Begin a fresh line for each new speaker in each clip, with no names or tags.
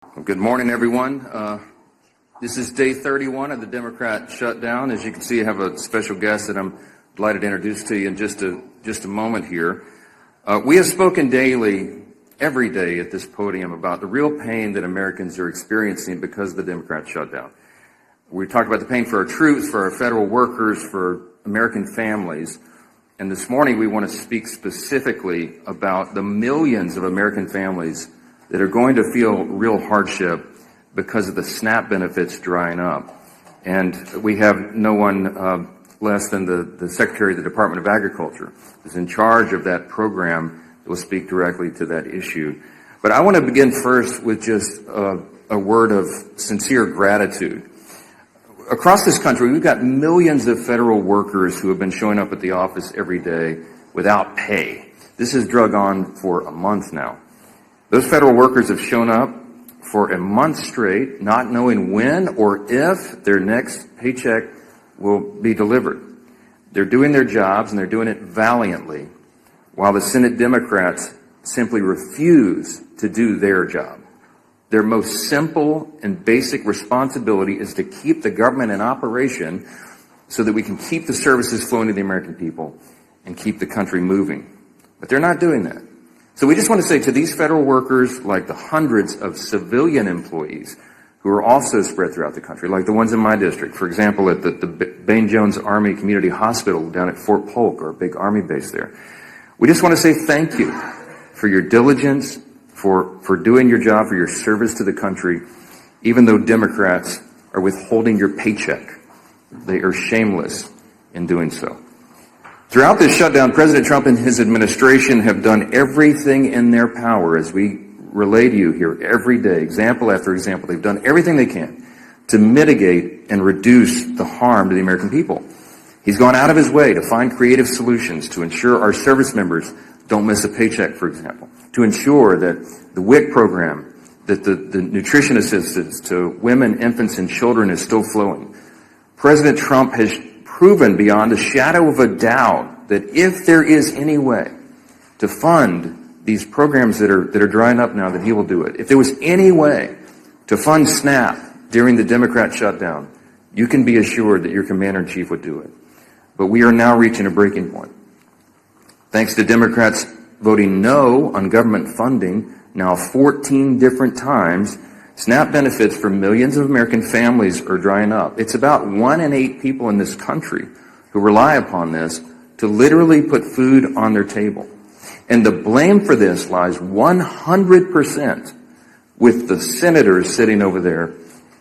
Well, good morning, everyone. This is day 31 of the Democrat shutdown. As you can see, I have a special guest that I'm delighted to introduce to you in just a moment here. We have spoken daily, every day at this podium about the real pain that Americans are experiencing because of the Democrat shutdown. We talked about the pain for our troops, for our federal workers, for American families. And this morning we want to speak specifically about the millions of American families that are going to feel real hardship because of the SNAP benefits drying up. And we have no one less than the Secretary of the Department of Agriculture, who's in charge of that program, that will speak directly to that issue. But I want to begin first with just a word of sincere gratitude. Across this country, we've got millions of federal workers who have been showing up at the office every day without pay. This has drug on for a month now. Those federal workers have shown up for a month straight, not knowing when or if their next paycheck will be delivered. They're doing their jobs, and they're doing it valiantly, while the Senate Democrats simply refuse to do their job. Their most simple and basic responsibility is to keep the government in operation so that we can keep the services flowing to the American people and keep the country moving. But they're not doing that. So we just want to say to these federal workers, like the hundreds of civilian employees who are also spread throughout the country, like the ones in my district, for example, at the Bain Jones Army Community Hospital down at Fort Polk, or a big Army base there. We just want to say thank you for your diligence, for doing your job, for your service to the country, even though Democrats are withholding your paycheck. They are shameless in doing so. Throughout this shutdown, President Trump and his administration have done everything in their power, as we relay to you here every day, example after example. They've done everything they can to mitigate and reduce the harm to the American people. He's gone out of his way to find creative solutions to ensure our service members don't miss a paycheck, for example, to ensure that the WIC program, that the nutrition assistance to women, infants, and children is still flowing. President Trump has proven beyond a shadow of a doubt that if there is any way to fund these programs that are drying up now, that he will do it. If there was any way to fund SNAP during the Democrat shutdown, you can be assured that your commander-in-chief would do it. But we are now reaching a breaking point. Thanks to Democrats voting no on government funding now 14 different times, SNAP benefits for millions of American families are drying up. It's about 1 in 8 people in this country who rely upon this to literally put food on their table. And the blame for this lies 100% with the senators sitting over there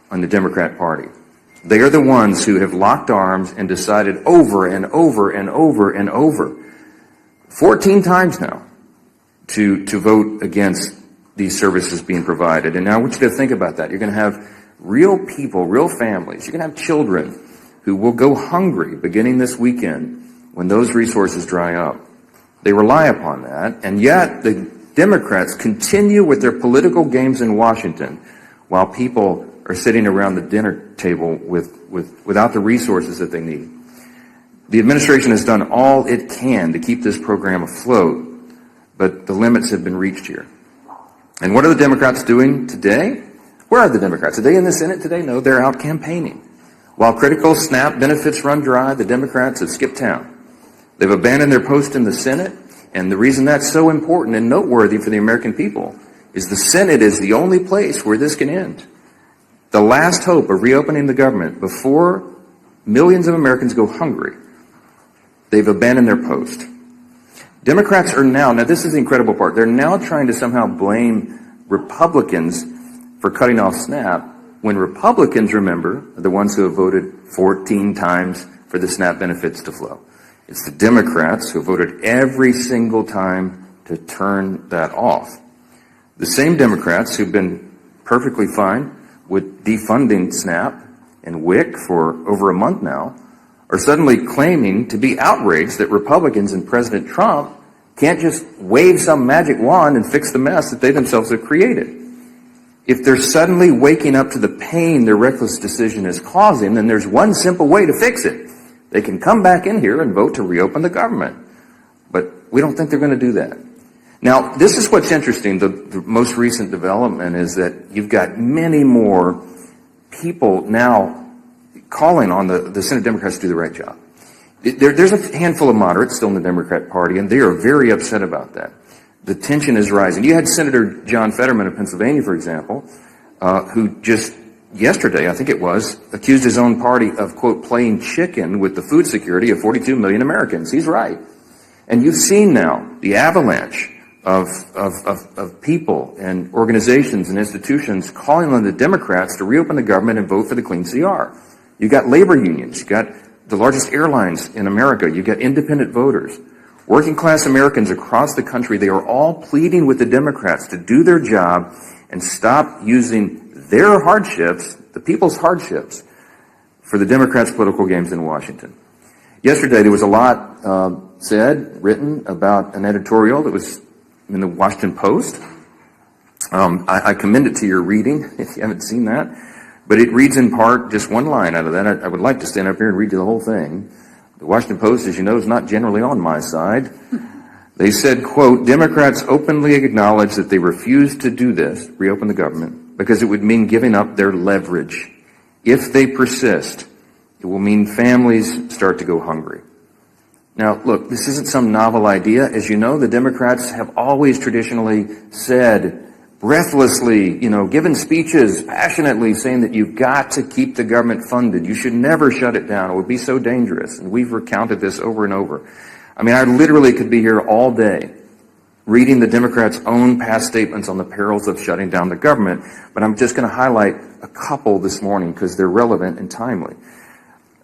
on the Democrat Party. They are the ones who have locked arms and decided over and over and over and over, 14 times now, to vote against these services being provided. And now I want you to think about that. You're going to have real people, real families. You're going to have children who will go hungry beginning this weekend when those resources dry up. They rely upon that, and yet the Democrats continue with their political games in Washington while people are sitting around the dinner table without the resources that they need. The administration has done all it can to keep this program afloat, but the limits have been reached here. And what are the Democrats doing today? Where are the Democrats? Are they in the Senate today? No, they're out campaigning. While critical SNAP benefits run dry, the Democrats have skipped town. They've abandoned their post in the Senate, and the reason that's so important and noteworthy for the American people is the Senate is the only place where this can end. The last hope of reopening the government before millions of Americans go hungry. They've abandoned their post. Democrats are now this is the incredible part, they're now trying to somehow blame Republicans for cutting off SNAP, when Republicans, remember, are the ones who have voted 14 times for the SNAP benefits to flow. It's the Democrats who voted every single time to turn that off. The same Democrats who've been perfectly fine with defunding SNAP and WIC for over a month now are suddenly claiming to be outraged that Republicans and President Trump can't just wave some magic wand and fix the mess that they themselves have created. If they're suddenly waking up to the pain their reckless decision is causing, then there's one simple way to fix it. They can come back in here and vote to reopen the government. But we don't think they're going to do that. Now, this is what's interesting. The most recent development is that you've got many more people now calling on the Senate Democrats to do the right job. There's a handful of moderates still in the Democrat Party, and they are very upset about that. The tension is rising. You had Senator John Fetterman of Pennsylvania, for example, who just yesterday, I think it was, accused his own party of, quote, playing chicken with the food security of 42 million Americans. He's right. And you've seen now the avalanche of people and organizations and institutions calling on the Democrats to reopen the government and vote for the clean CR. You got labor unions, you got the largest airlines in America, you got independent voters, working class Americans across the country. They are all pleading with the Democrats to do their job and stop using their hardships, the people's hardships, for the Democrats' political games in Washington. Yesterday there was a lot said, written about an editorial that was in the Washington Post. I commend it to your reading if you haven't seen that. But it reads in part just one line out of that. I would like to stand up here and read you the whole thing. The Washington Post, as you know, is not generally on my side. They said, quote, Democrats openly acknowledge that they refuse to do this, reopen the government, because it would mean giving up their leverage. If they persist, it will mean families start to go hungry. Now, look, this isn't some novel idea. As you know, the Democrats have always traditionally said, breathlessly, given speeches passionately saying that you've got to keep the government funded. You should never shut it down. It would be so dangerous. And we've recounted this over and over. I mean, I literally could be here all day reading the Democrats' own past statements on the perils of shutting down the government, but I'm just going to highlight a couple this morning because they're relevant and timely.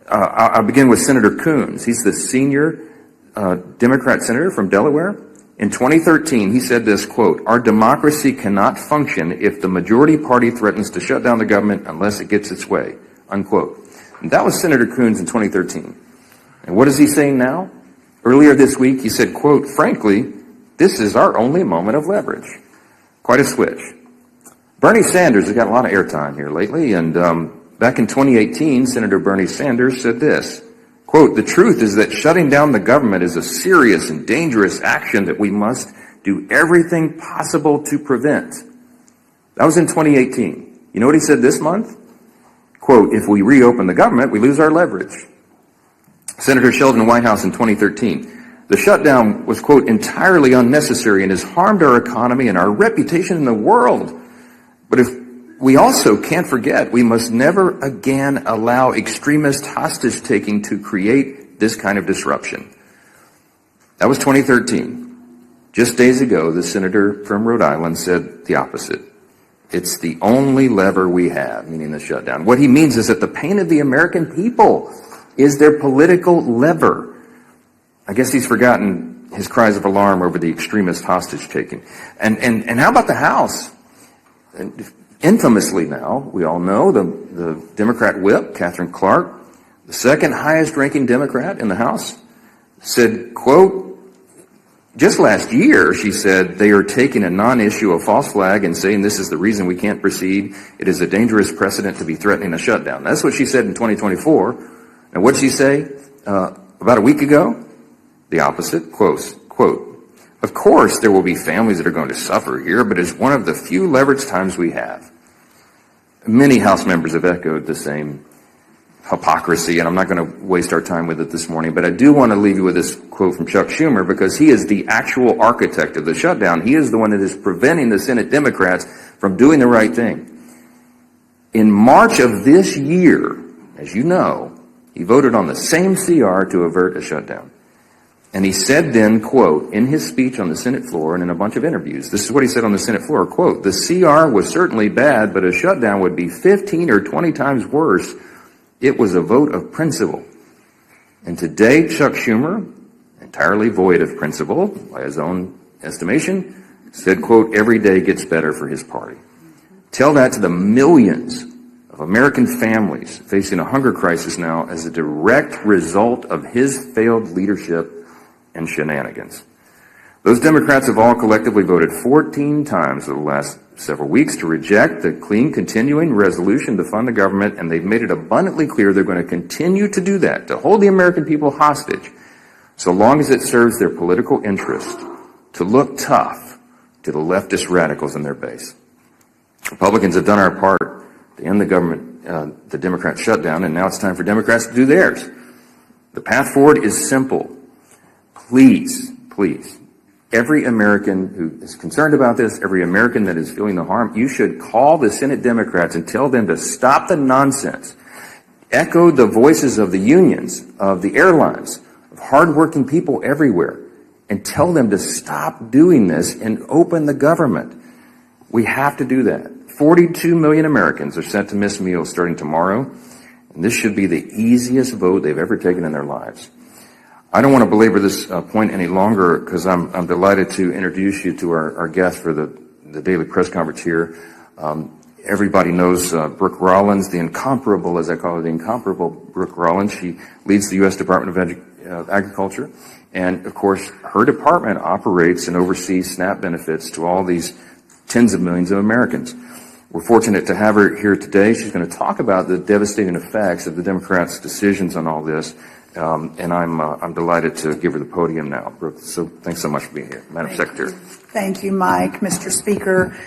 I'll begin with Senator Coons. He's the senior Democrat senator from Delaware. In 2013, he said this, quote, our democracy cannot function if the majority party threatens to shut down the government unless it gets its way, unquote. And that was Senator Coons in 2013. And what is he saying now? Earlier this week, he said, quote, frankly, this is our only moment of leverage. Quite a switch. Bernie Sanders has got a lot of airtime here lately, and back in 2018, Senator Bernie Sanders said this, quote, the truth is that shutting down the government is a serious and dangerous action that we must do everything possible to prevent. That was in 2018. You know what he said this month? Quote, if we reopen the government, we lose our leverage. Senator Sheldon Whitehouse in 2013. The shutdown was, quote, entirely unnecessary and has harmed our economy and our reputation in the world. But if we also can't forget, we must never again allow extremist hostage-taking to create this kind of disruption. That was 2013. Just days ago, the senator from Rhode Island said the opposite. It's the only lever we have, meaning the shutdown. What he means is that the pain of the American people is their political lever. I guess he's forgotten his cries of alarm over the extremist hostage-taking. And how about the House? Infamously now, we all know, the Democrat whip, Catherine Clark, the second highest ranking Democrat in the House, said, quote, just last year, she said, they are taking a non-issue, a false flag, and saying this is the reason we can't proceed. It is a dangerous precedent to be threatening a shutdown. That's what she said in 2024. And what did she say about a week ago? The opposite, quote, of course there will be families that are going to suffer here, but it's one of the few leverage times we have. Many House members have echoed the same hypocrisy, and I'm not going to waste our time with it this morning, but I do want to leave you with this quote from Chuck Schumer, because he is the actual architect of the shutdown. He is the one that is preventing the Senate Democrats from doing the right thing. In March of this year, as you know, he voted on the same CR to avert a shutdown. And he said then, quote, in his speech on the Senate floor and in a bunch of interviews, this is what he said on the Senate floor, quote, the CR was certainly bad, but a shutdown would be 15 or 20 times worse. It was a vote of principle. And today, Chuck Schumer, entirely void of principle, by his own estimation, said, quote, every day gets better for his party. Tell that to the millions of American families facing a hunger crisis now as a direct result of his failed leadership and shenanigans. Those Democrats have all collectively voted 14 times over the last several weeks to reject the clean continuing resolution to fund the government, and they've made it abundantly clear they're going to continue to do that, to hold the American people hostage, so long as it serves their political interest, to look tough to the leftist radicals in their base. Republicans have done our part to end the government, the Democrat shutdown, and now it's time for Democrats to do theirs. The path forward is simple. Please, every American who is concerned about this, every American that is feeling the harm, you should call the Senate Democrats and tell them to stop the nonsense. Echo the voices of the unions, of the airlines, of hardworking people everywhere, and tell them to stop doing this and open the government. We have to do that. 42 million Americans are set to miss meals starting tomorrow, and this should be the easiest vote they've ever taken in their lives. I don't want to belabor this point any longer because I'm delighted to introduce you to our guest for the daily press conference here. Everybody knows Brooke Rollins, the incomparable, as I call her, the incomparable Brooke Rollins. She leads the U.S. Department of Agriculture. And, of course, her department operates and oversees SNAP benefits to all these tens of millions of Americans. We're fortunate to have her here today. She's going to talk about the devastating effects of the Democrats' decisions on all this. And I'm delighted to give her the podium now. Brooke, so thanks so much for being here. Madam Secretary.
Thank you, Mike, Mr. Speaker.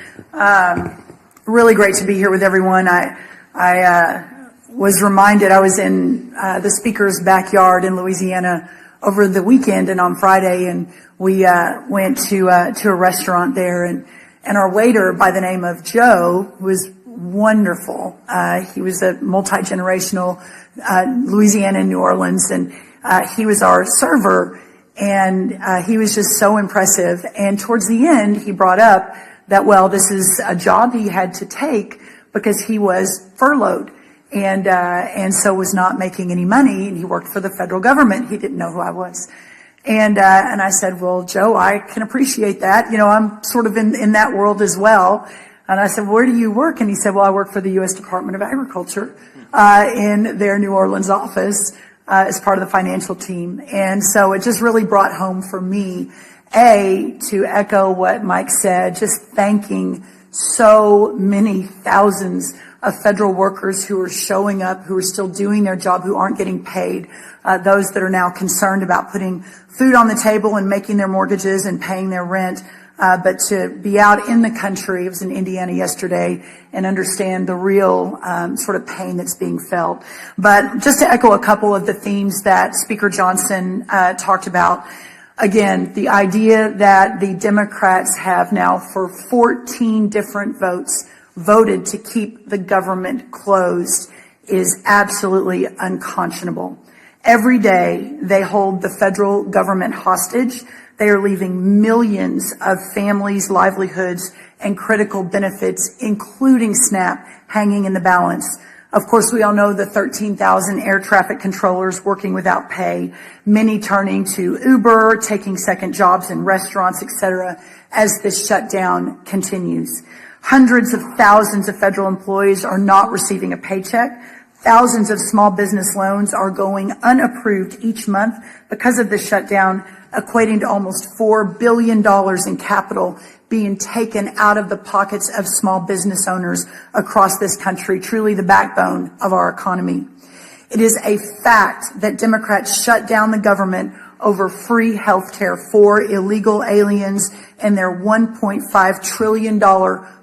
Really great to be here with everyone. I was reminded I was in the Speaker's backyard in Louisiana over the weekend and on Friday, and we went to a restaurant there, and our waiter by the name of Joe was wonderful. He was a multi-generational Louisiana and New Orleans, and he was our server, and he was just so impressive. And towards the end, he brought up that, well, this is a job he had to take because he was furloughed and so was not making any money, and he worked for the federal government. He didn't know who I was. And I said, well, Joe, I can appreciate that. You know, I'm sort of in that world as well. And I said, where do you work? And he said, well, I work for the U.S. Department of Agriculture in their New Orleans office as part of the financial team. And so it just really brought home for me, to echo what Mike said, just thanking so many thousands of federal workers who are showing up, who are still doing their job, who aren't getting paid, those that are now concerned about putting food on the table and making their mortgages and paying their rent. But to be out in the country, I was in Indiana yesterday, and understand the real sort of pain that's being felt. But just to echo a couple of the themes that Speaker Johnson talked about, again, the idea that the Democrats have now for 14 different votes voted to keep the government closed is absolutely unconscionable. Every day they hold the federal government hostage. They are leaving millions of families' livelihoods and critical benefits, including SNAP, hanging in the balance. Of course, we all know the 13,000 air traffic controllers working without pay, many turning to Uber, taking second jobs in restaurants, etc., as this shutdown continues. Hundreds of thousands of federal employees are not receiving a paycheck. Thousands of small business loans are going unapproved each month because of the shutdown, equating to almost $4 billion in capital being taken out of the pockets of small business owners across this country, truly the backbone of our economy. It is a fact that Democrats shut down the government over free health care for illegal aliens and their $1.5 trillion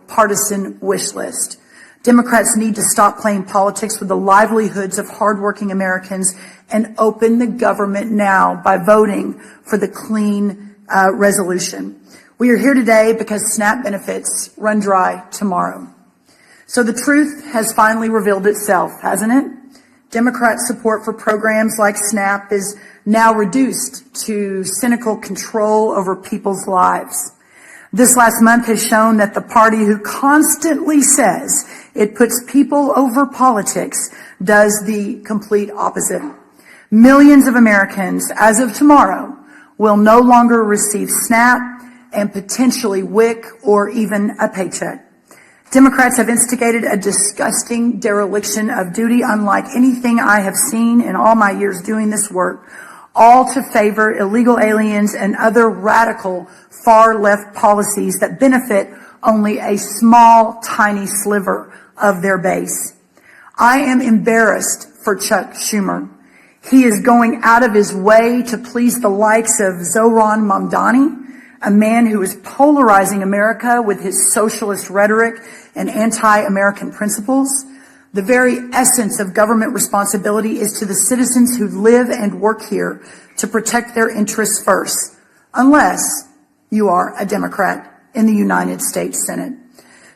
partisan wish list. Democrats need to stop playing politics with the livelihoods of hardworking Americans and open the government now by voting for the clean resolution. We are here today because SNAP benefits run dry tomorrow. So the truth has finally revealed itself, hasn't it? Democrat support for programs like SNAP is now reduced to cynical control over people's lives. This last month has shown that the party who constantly says it puts people over politics does the complete opposite. Millions of Americans, as of tomorrow, will no longer receive SNAP and potentially WIC or even a paycheck. Democrats have instigated a disgusting dereliction of duty unlike anything I have seen in all my years doing this work, all to favor illegal aliens and other radical far-left policies that benefit only a small, tiny sliver of their base. I am embarrassed for Chuck Schumer. He is going out of his way to please the likes of Zohran Mamdani, a man who is polarizing America with his socialist rhetoric and anti-American principles. The very essence of government responsibility is to the citizens who live and work here to protect their interests first, unless you are a Democrat in the United States Senate.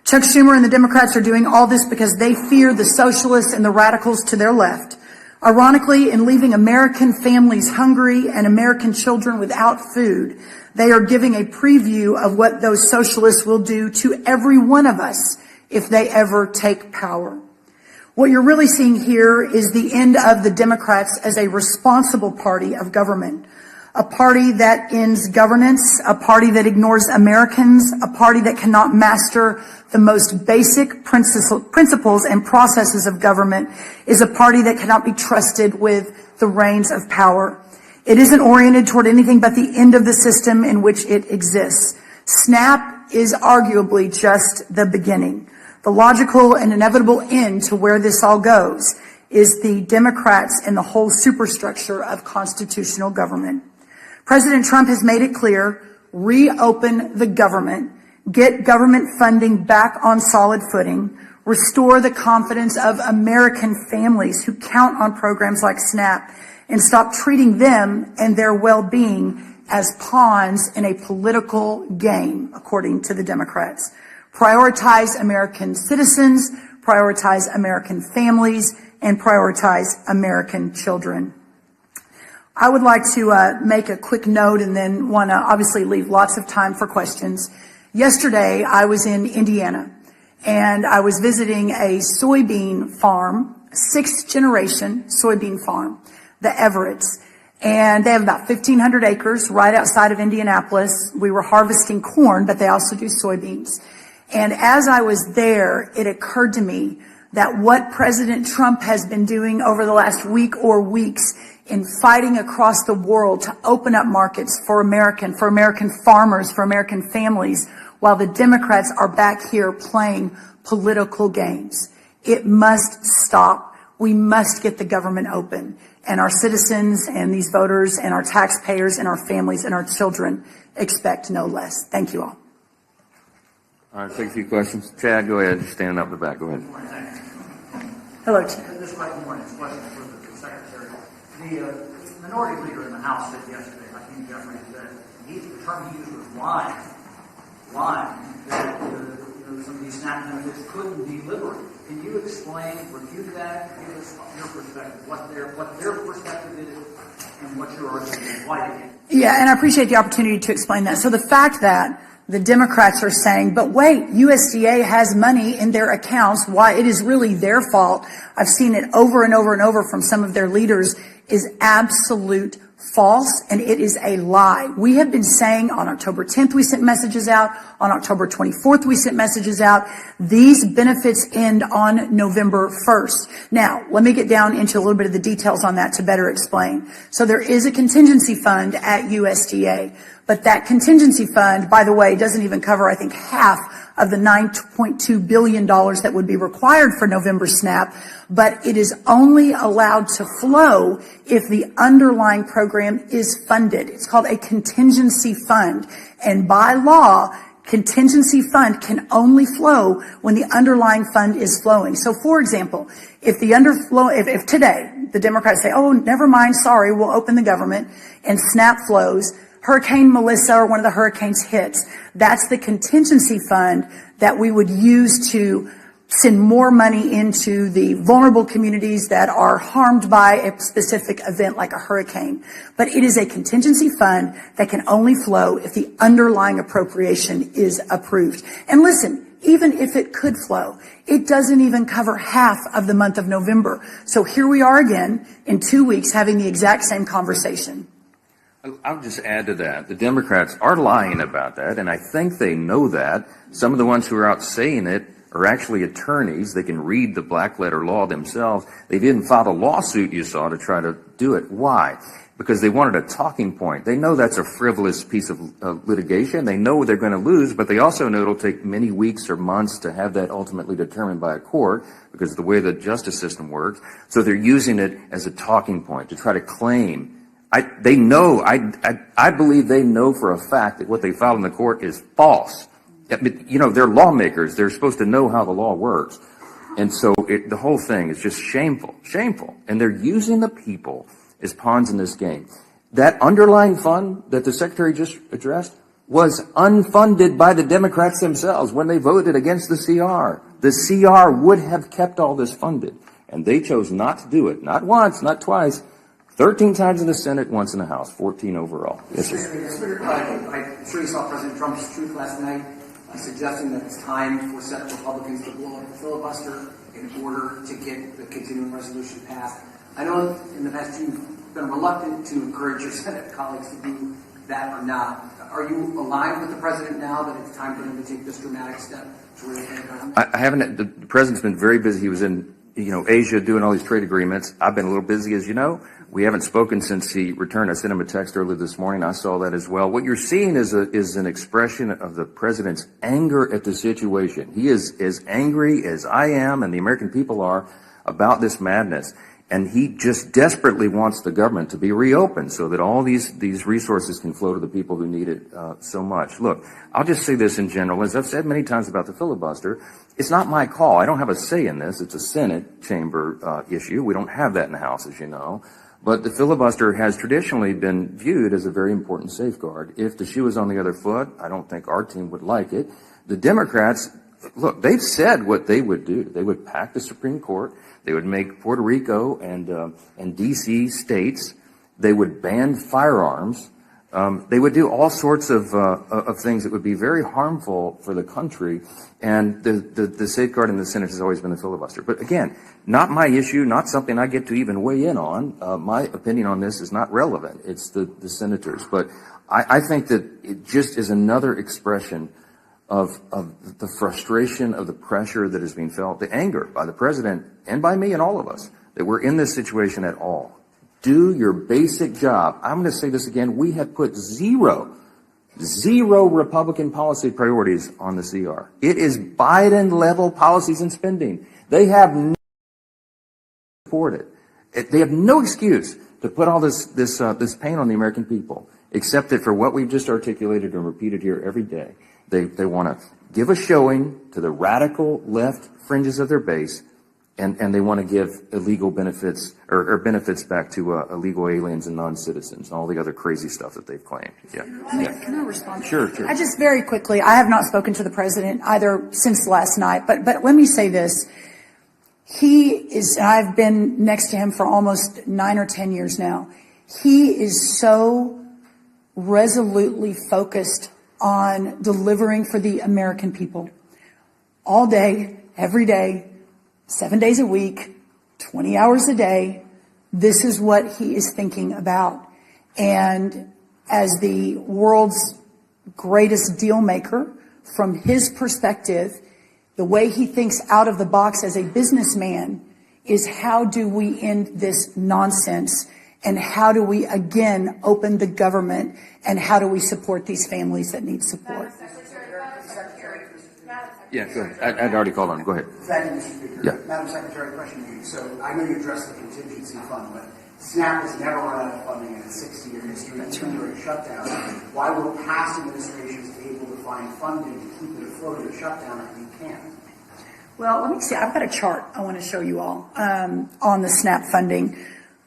Chuck Schumer and the Democrats are doing all this because they fear the socialists and the radicals to their left. Ironically, in leaving American families hungry and American children without food, they are giving a preview of what those socialists will do to every one of us if they ever take power. What you're really seeing here is the end of the Democrats as a responsible party of government, a party that ends governance, a party that ignores Americans, a party that cannot master the most basic principles and processes of government, is a party that cannot be trusted with the reins of power. It isn't oriented toward anything but the end of the system in which it exists. SNAP is arguably just the beginning. The logical and inevitable end to where this all goes is the Democrats and the whole superstructure of constitutional government. President Trump has made it clear, reopen the government, get government funding back on solid footing, restore the confidence of American families who count on programs like SNAP, and stop treating them and their well-being as pawns in a political game, according to the Democrats. Prioritize American citizens, prioritize American families, and prioritize American children. I would like to make a quick note and then want to obviously leave lots of time for questions. Yesterday, I was in Indiana, and I was visiting a soybean farm, sixth generation soybean farm, the Everetts. And they have about 1,500 acres right outside of Indianapolis. We were harvesting corn, but they also do soybeans. And as I was there, it occurred to me that what President Trump has been doing over the last week or weeks in fighting across the world to open up markets for American farmers, for American families, while the Democrats are back here playing political games. It must stop. We must get the government open. And our citizens and these voters and our taxpayers and our families and our children expect no less. Thank you all.
All right, take a few questions. Chad, go ahead. You're standing up in the back. Go ahead.
Hello, Chad.
This right morning, this question for the Secretary. The minority leader in the House said yesterday, Hakeem Jeffries, that the term he used was lying, that some of these SNAP benefits couldn't be liberated. Can you explain, refute that, give us your perspective, what their perspective is, and what your argument is, why they can't?
Yeah, and I appreciate the opportunity to explain that. So the fact that the Democrats are saying, but wait, USDA has money in their accounts, why it is really their fault, I've seen it over and over and over from some of their leaders, is absolute false, and it is a lie. We have been saying on October 10th we sent messages out, on October 24th we sent messages out, these benefits end on November 1st. Now, let me get down into a little bit of the details on that to better explain. So there is a contingency fund at USDA, but that contingency fund, by the way, doesn't even cover, I think, half of the $9.2 billion that would be required for November SNAP, but it is only allowed to flow if the underlying program is funded. It's called a contingency fund, and by law, contingency fund can only flow when the underlying fund is flowing. So, for example, if today the Democrats say, "Oh, never mind, sorry, we'll open the government," and SNAP flows, Hurricane Melissa or one of the hurricanes hits, that's the contingency fund that we would use to send more money into the vulnerable communities that are harmed by a specific event like a hurricane. But it is a contingency fund that can only flow if the underlying appropriation is approved. And listen, even if it could flow, it doesn't even cover half of the month of November. So here we are again in 2 weeks having the exact same conversation.
I'll just add to that. The Democrats are lying about that, and I think they know that. Some of the ones who are out saying it are actually attorneys. They can read the black letter law themselves. They've even filed a lawsuit, you saw, to try to do it. Why? Because they wanted a talking point. They know that's a frivolous piece of litigation. They know they're going to lose, but they also know it'll take many weeks or months to have that ultimately determined by a court because of the way the justice system works. So they're using it as a talking point to try to claim They know, I believe they know for a fact that what they filed in the court is false. You know, they're lawmakers. They're supposed to know how the law works. And so the whole thing is just shameful. And they're using the people as pawns in this game. That underlying fund that the Secretary just addressed was unfunded by the Democrats themselves when they voted against the CR. The CR would have kept all this funded, and they chose not to do it. Not once, not twice, 13 times in the Senate, once in the House, 14 overall. Yes, sir.
I'm sure you saw President Trump's tweet last night suggesting that it's time for Senate Republicans to blow up the filibuster in order to get the continuing resolution passed. I know in the past you've been reluctant to encourage your Senate colleagues to do that or not. Are you aligned with the president now that it's time for him to take this dramatic step to really take government?
I haven't. The president's been very busy. He was in, Asia doing all these trade agreements. I've been a little busy, as you know. We haven't spoken since he returned. I sent him a text earlier this morning. I saw that as well. What you're seeing is an expression of the president's anger at the situation. He is as angry as I am and the American people are about this madness. And he just desperately wants the government to be reopened so that all these resources can flow to the people who need it so much. Look, I'll just say this in general. As I've said many times about the filibuster, it's not my call. I don't have a say in this. It's a Senate chamber issue. We don't have that in the House, as you know. But the filibuster has traditionally been viewed as a very important safeguard. If the shoe is on the other foot, I don't think our team would like it. The Democrats, look, they've said what they would do. They would pack the Supreme Court. They would make Puerto Rico and D.C. states. They would ban firearms. They would do all sorts of things that would be very harmful for the country. And the safeguard in the Senate has always been the filibuster. But again, not my issue, not something I get to even weigh in on. My opinion on this is not relevant. It's the senators. But I think that it just is another expression of the frustration, of the pressure that is being felt, the anger by the president and by me and all of us that we're in this situation at all. Do your basic job. I'm going to say this again. We have put zero Republican policy priorities on the CR. It is Biden-level policies and spending. They have no support it. They have no excuse to put all this pain on the American people, except that for what we've just articulated and repeated here every day. They want to give a showing to the radical left fringes of their base, and they want to give illegal benefits or benefits back to illegal aliens and non-citizens and all the other crazy stuff that they've claimed. Yeah.
Can I respond?
Sure.
I just very quickly, I have not spoken to the president either since last night, but let me say this. He is, and I've been next to him for almost 9 or 10 years now. He is so resolutely focused on delivering for the American people all day, every day, 7 days a week, 20 hours a day. This is what he is thinking about. And as the world's greatest deal maker, from his perspective, the way he thinks out of the box as a businessman is how do we end this nonsense? And how do we, again, open the government? And how do we support these families that need support?
Yeah, go ahead. I'd already called on him. Go ahead.
Thank you, Mr. Speaker.
Yeah.
Madam Secretary, question to you. So I know you addressed the contingency fund, but SNAP has never run out of funding in its 60-year history. Even during shutdown, why were past administrations able to find funding to keep it afloat in shutdown if we can't?
Well, let me see. I've got a chart I want to show you all on the SNAP funding.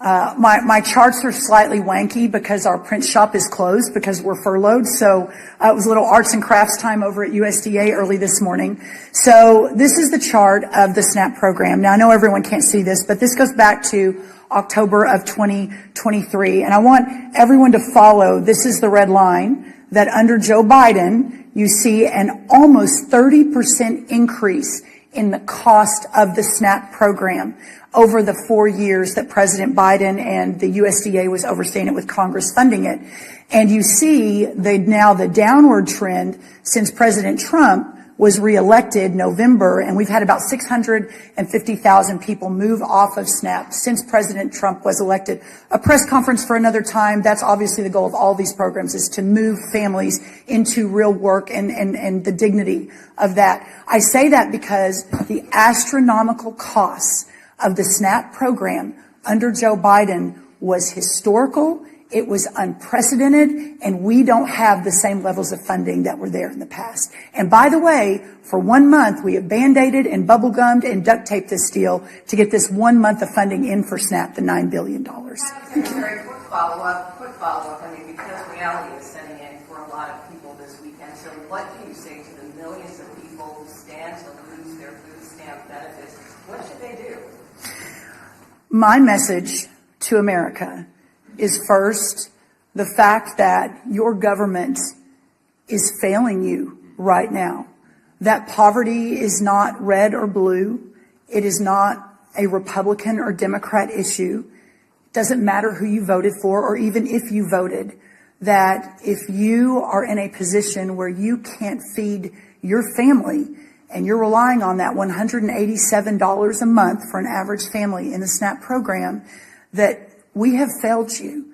My charts are slightly wanky because our print shop is closed because we're furloughed. So it was a little arts and crafts time over at USDA early this morning. So this is the chart of the SNAP program. Now I know everyone can't see this, but this goes back to October of 2023. And I want everyone to follow. This is the red line that under Joe Biden, you see an almost 30% increase in the cost of the SNAP program over the 4 years that President Biden and the USDA was overseeing it with Congress funding it. And you see the downward trend since President Trump was reelected November, and we've had about 650,000 people move off of SNAP since President Trump was elected. A press conference for another time. That's obviously the goal of all these programs, is to move families into real work and the dignity of that. I say that because the astronomical costs of the SNAP program under Joe Biden was historical. It was unprecedented, and we don't have the same levels of funding that were there in the past. And by the way, for 1 month, we have band-aided and bubble-gummed and duct-taped this deal to get this 1 month of funding in for SNAP, the $9 billion.
Secretary, quick follow-up. I mean, because reality is setting in for a lot of people this weekend. So what do you say to the millions of people who stand to lose their food stamp benefits? What should they do?
My message to America is first, the fact that your government is failing you right now. That poverty is not red or blue. It is not a Republican or Democrat issue. It doesn't matter who you voted for or even if you voted. That if you are in a position where you can't feed your family and you're relying on that $187 a month for an average family in the SNAP program, that we have failed you.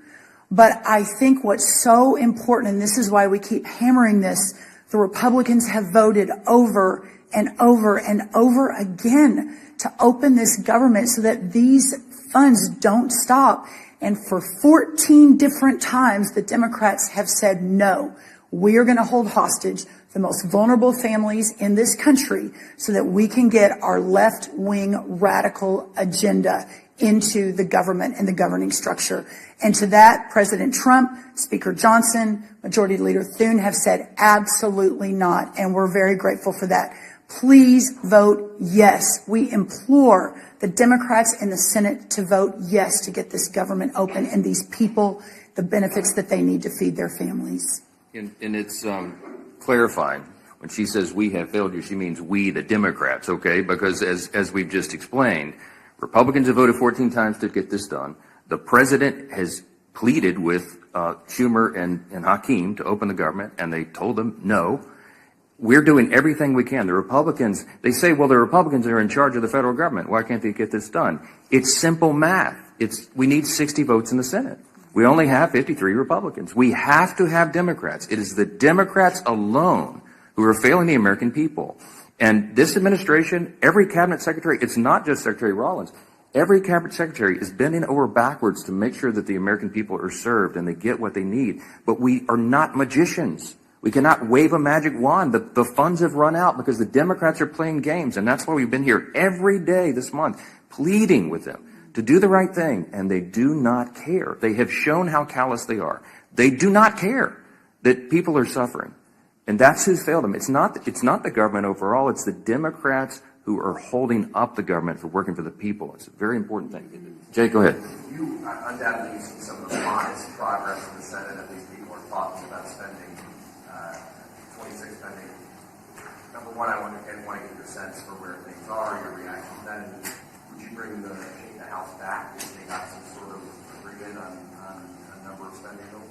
But I think what's so important, and this is why we keep hammering this, the Republicans have voted over and over and over again to open this government so that these funds don't stop. And for 14 different times, the Democrats have said, no, we are going to hold hostage the most vulnerable families in this country so that we can get our left-wing radical agenda into the government and the governing structure. And to that, President Trump, Speaker Johnson, Majority Leader Thune have said absolutely not, and we're very grateful for that. Please vote yes. We implore the Democrats in the Senate to vote yes to get this government open and these people the benefits that they need to feed their families.
And it's clarifying. When she says we have failed you, she means we, the Democrats, okay? Because as we've just explained, Republicans have voted 14 times to get this done. The president has pleaded with Schumer and Hakeem to open the government, and they told them no. We're doing everything we can. The Republicans, they say, well, the Republicans are in charge of the federal government. Why can't they get this done? It's simple math. We need 60 votes in the Senate. We only have 53 Republicans. We have to have Democrats. It is the Democrats alone who are failing the American people. And this administration, every cabinet secretary, it's not just Secretary Rollins, every cabinet secretary is bending over backwards to make sure that the American people are served and they get what they need. But we are not magicians. We cannot wave a magic wand. The funds have run out because the Democrats are playing games. And that's why we've been here every day this month pleading with them to do the right thing. And they do not care. They have shown how callous they are. They do not care that people are suffering. And that's who's failed them. It's not the government overall. It's the Democrats who are holding up the government for working for the people. It's a very important thing. Jay, go ahead.
You undoubtedly see some of the modest progress in the Senate. At least people are talking about spending, 26 spending. Number one, I want to get your sense for where things are, your reaction to that. And would you bring the House back if they got some sort of agreement on a number of spending bills?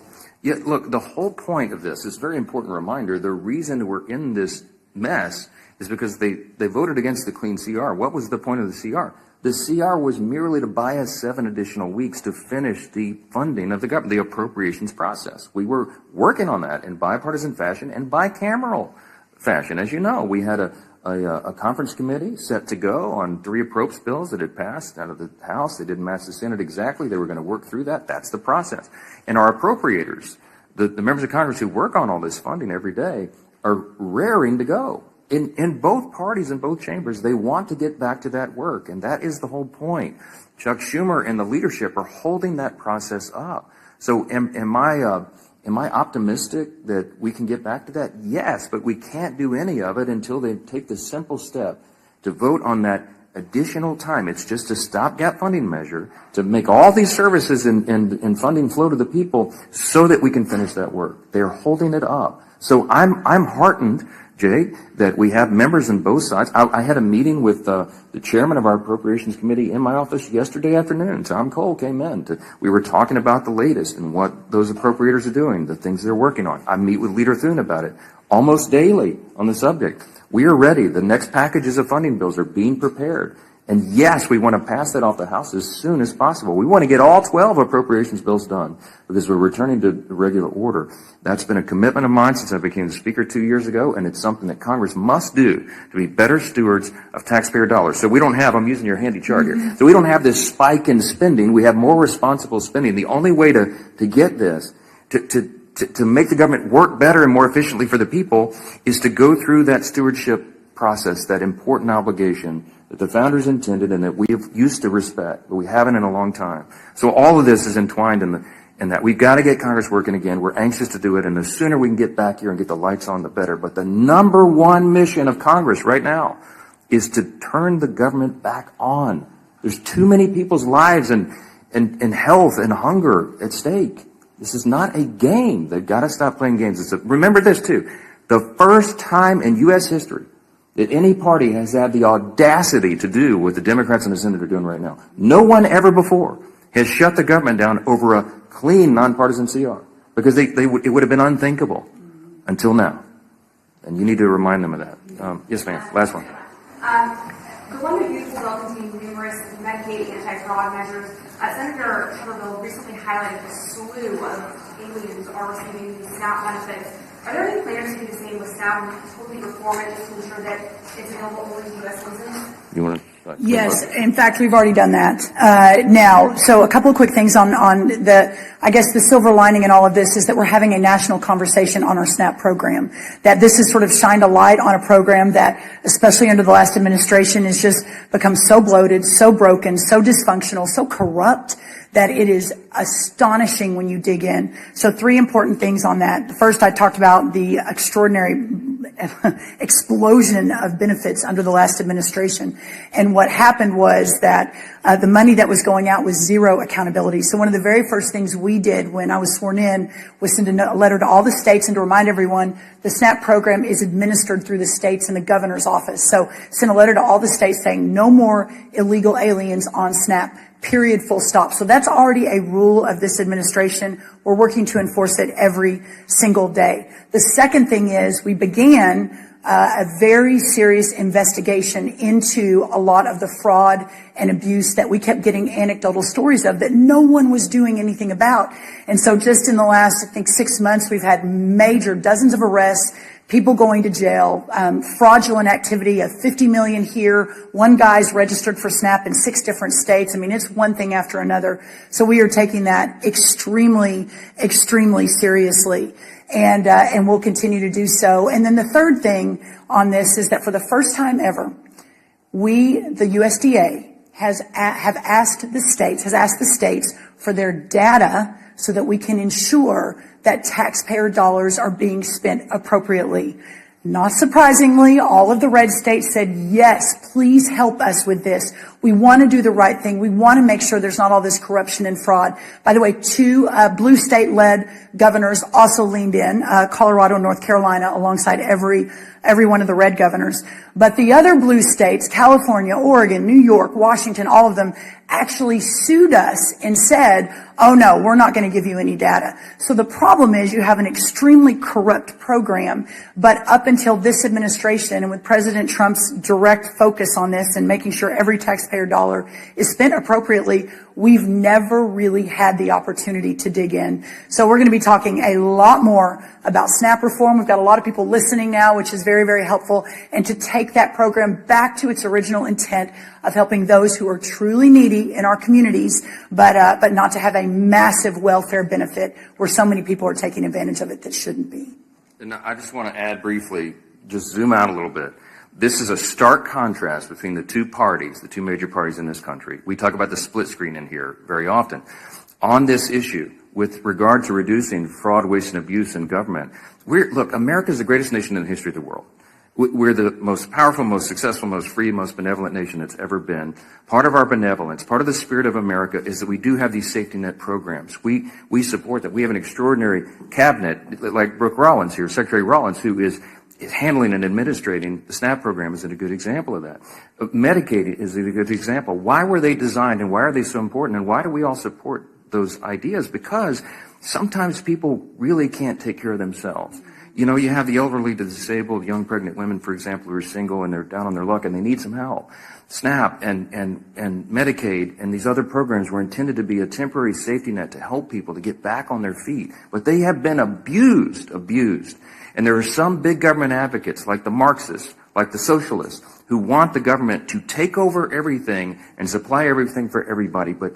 Yeah, look, the whole point of this is a very important reminder. The reason we're in this mess is because they voted against the clean CR. What was the point of the CR? The CR was merely to buy us 7 additional weeks to finish the funding of the government, the appropriations process. We were working on that in bipartisan fashion and bicameral fashion. As you know, we had a conference committee set to go on 3 appropriations bills that had passed out of the House. They didn't match the Senate exactly. They were going to work through that. That's the process. And our appropriators, the members of Congress who work on all this funding every day, are raring to go. In both parties, in both chambers, they want to get back to that work. And that is the whole point. Chuck Schumer and the leadership are holding that process up. So am I optimistic that we can get back to that? Yes, but we can't do any of it until they take the simple step to vote on that additional time. It's just a stopgap funding measure to make all these services and funding flow to the people so that we can finish that work. They're holding it up. So I'm heartened, Jay, that we have members on both sides. I had a meeting with the chairman of our Appropriations Committee in my office yesterday afternoon. Tom Cole came in. We were talking about the latest and what those appropriators are doing, the things they're working on. I meet with Leader Thune about it almost daily on the subject. We are ready. The next packages of funding bills are being prepared. And yes, we want to pass that off the House as soon as possible. We want to get all 12 appropriations bills done because we're returning to regular order. That's been a commitment of mine since I became the Speaker 2 years ago, and it's something that Congress must do to be better stewards of taxpayer dollars. So we don't have, I'm using your handy chart here, so we don't have this spike in spending. We have more responsible spending. The only way to get this, to make the government work better and more efficiently for the people, is to go through that stewardship process, that important obligation that the founders intended and that we have used to respect, but we haven't in a long time. So all of this is entwined in that. We've got to get Congress working again. We're anxious to do it, and the sooner we can get back here and get the lights on, the better. But the number one mission of Congress right now is to turn the government back on. There's too many people's lives and health and hunger at stake. This is not a game. They've got to stop playing games. Remember this, too. The first time in U.S. history that any party has had the audacity to do what the Democrats in the Senate are doing right now. No one ever before has shut the government down over a clean, nonpartisan CR, because it would have been unthinkable until now. And you need to remind them of that. Yes, ma'am. Last one.
The one beautiful bill contains numerous Medicaid anti-fraud measures. Senator Tuberville recently highlighted a slew of aliens who are receiving these SNAP benefits. Are there any plans to do the same with SNAP and totally reform it just to ensure that it's available only to U.S. citizens?
You want to?
Yes, in fact, we've already done that. Now, so a couple of quick things on I guess the silver lining in all of this is that we're having a national conversation on our SNAP program. That this has sort of shined a light on a program that, especially under the last administration, has just become so bloated, so broken, so dysfunctional, so corrupt, that it is astonishing when you dig in. So 3 important things on that. First, I talked about the extraordinary explosion of benefits under the last administration. And what happened was that the money that was going out was zero accountability. So one of the very first things we did when I was sworn in was send a letter to all the states and to remind everyone the SNAP program is administered through the states and the governor's office. So send a letter to all the states saying no more illegal aliens on SNAP. Period, full stop. So that's already a rule of this administration. We're working to enforce it every single day. The second thing is we began a very serious investigation into a lot of the fraud and abuse that we kept getting anecdotal stories of that no one was doing anything about. And so just in the last, I think, 6 months, we've had major dozens of arrests, people going to jail, fraudulent activity of 50 million here. One guy's registered for SNAP in 6 different states. I mean, it's one thing after another. So we are taking that extremely, extremely seriously. And we'll continue to do so. And then the third thing on this is that for the first time ever, the USDA, has asked the states for their data so that we can ensure that taxpayer dollars are being spent appropriately. Not surprisingly, all of the red states said, yes, please help us with this. We want to do the right thing. We want to make sure there's not all this corruption and fraud. By the way, 2 blue state-led governors also leaned in, Colorado and North Carolina, alongside every one of the red governors. But the other blue states, California, Oregon, New York, Washington, all of them actually sued us and said, oh no, we're not going to give you any data. So the problem is you have an extremely corrupt program, but up until this administration and with President Trump's direct focus on this and making sure every taxpayer dollar is spent appropriately, we've never really had the opportunity to dig in. So we're going to be talking a lot more about SNAP reform. We've got a lot of people listening now, which is very, very helpful, and to take that program back to its original intent of helping those who are truly needy in our communities, but not to have a massive welfare benefit where so many people are taking advantage of it that shouldn't be.
And I just want to add briefly, just zoom out a little bit. This is a stark contrast between the 2 parties, the 2 major parties in this country. We talk about the split screen in here very often. On this issue, with regard to reducing fraud, waste, and abuse in government, look, America is the greatest nation in the history of the world. We're the most powerful, most successful, most free, most benevolent nation that's ever been. Part of our benevolence, part of the spirit of America is that we do have these safety net programs. We support that. We have an extraordinary cabinet, like Brooke Rollins here, Secretary Rollins, who is handling and administrating the SNAP program is a good example of that. Medicaid is a good example. Why were they designed and why are they so important and why do we all support those ideas? Because sometimes people really can't take care of themselves. You know, you have the elderly, the disabled, young pregnant women, for example, who are single and they're down on their luck and they need some help. SNAP and Medicaid and these other programs were intended to be a temporary safety net to help people to get back on their feet. But they have been abused. And there are some big government advocates, like the Marxists, like the socialists, who want the government to take over everything and supply everything for everybody. But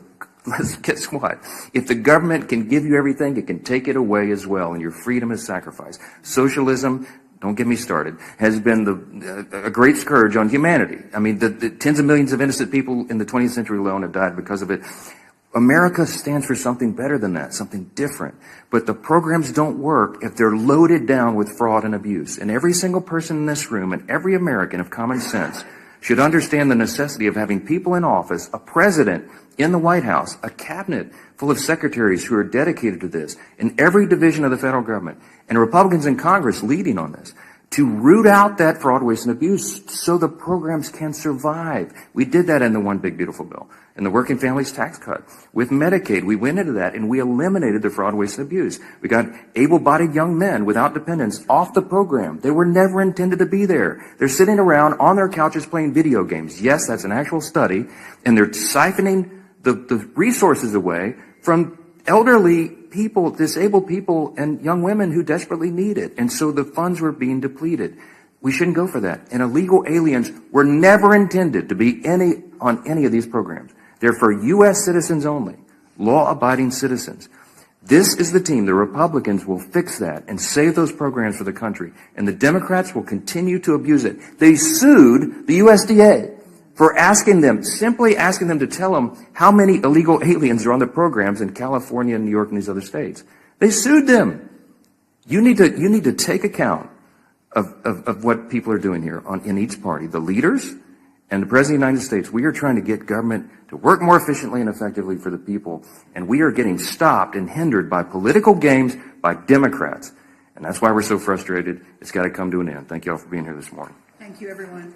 guess what? If the government can give you everything, it can take it away as well, and your freedom is sacrificed. Socialism, don't get me started, has been a great scourge on humanity. I mean, the tens of millions of innocent people in the 20th century alone have died because of it. America stands for something better than that, something different. But the programs don't work if they're loaded down with fraud and abuse. And every single person in this room and every American of common sense should understand the necessity of having people in office, a president in the White House, a cabinet full of secretaries who are dedicated to this in every division of the federal government, and Republicans in Congress leading on this, to root out that fraud, waste, and abuse so the programs can survive. We did that in the One Big Beautiful Bill, in the Working Families Tax Cut. With Medicaid, we went into that and we eliminated the fraud, waste, and abuse. We got able-bodied young men without dependents off the program. They were never intended to be there. They're sitting around on their couches playing video games. Yes, that's an actual study. And they're siphoning the resources away from elderly people, disabled people, and young women who desperately need it. And so the funds were being depleted. We shouldn't go for that. And illegal aliens were never intended to be on any of these programs. They're for U.S. citizens only, law-abiding citizens. This is the team. The Republicans will fix that and save those programs for the country. And the Democrats will continue to abuse it. They sued the USDA for simply asking them to tell them how many illegal aliens are on the programs in California and New York and these other states. They sued them. You need to take account of what people are doing here in each party. The leaders and the President of the United States, we are trying to get government to work more efficiently and effectively for the people, and we are getting stopped and hindered by political games by Democrats. And that's why we're so frustrated. It's got to come to an end. Thank you all for being here this morning.
Thank you, everyone.